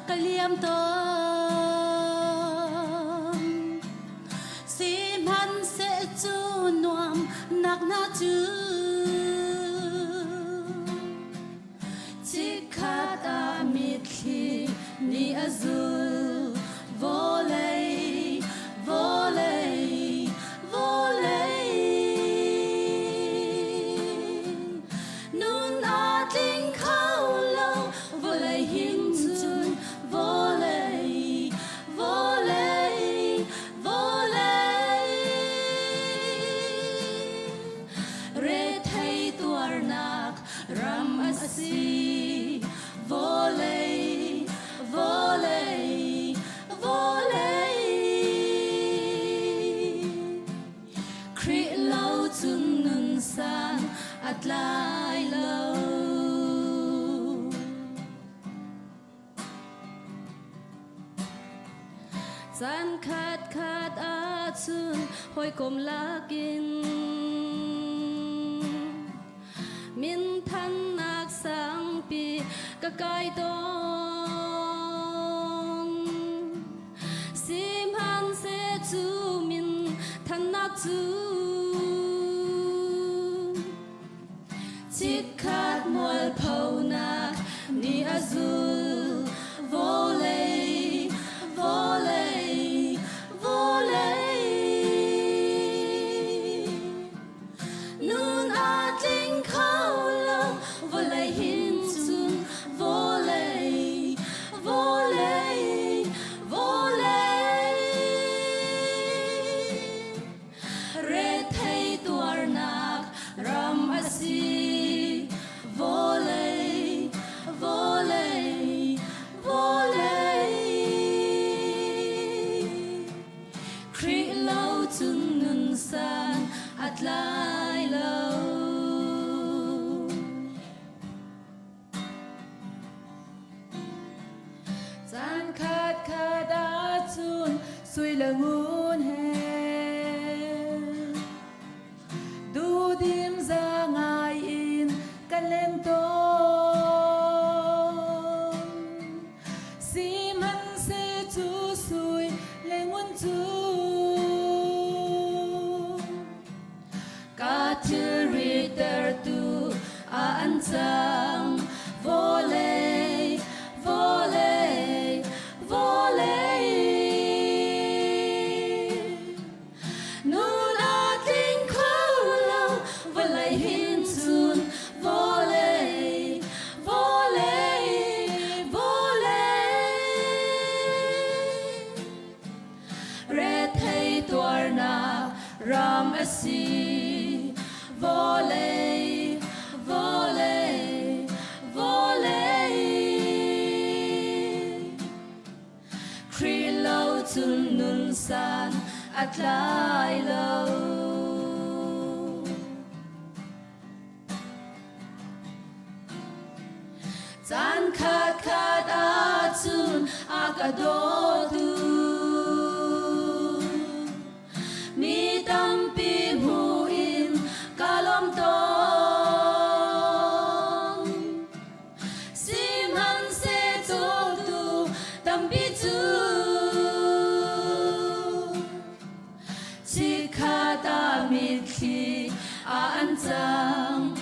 cái liêm tôm sim hắn sẽ chu nuam nạc na chu chỉ khát ta mít khi ni azul Vawlei Vawlei Vawlei nun a ting khao lâu Vawlei hin chun Vawlei Vawlei Vawlei re thay tuar nak ram asi Vawlei Vawlei Vawlei khri lâu chun nun san at lai lâu san khát khát a chun hoi kom lakin min than nak sang pi ka kai don sim han se chu min than nak chu chit khat mol phau nak ni azul Vawlei Vawlei Vawlei nun a ting khao lâu Vawlei hin chun Vawlei Vawlei Vawlei re thay tuar nak ram asi Vawlei Vawlei Vawlei khri lâu chun nun san at lai lâu san khát khát a chun suy là ngun he du dim ra ngài in kan lem ton sim han se chu suy le ngun chu ka thil ri ter tu a an chang Vawlei Vawlei Vawlei nun a ting khao lâu Vawlei hin chun Vawlei Vawlei Vawlei re thay tuar na ram asi Vawlei Vawlei Vawlei khri lâu chun nun san at lai lâu san khát khát a chun a ka do tu mi tam pi mu in kalom ton sim han se chong tu tam pi chu chi khát ta mi khi a an chang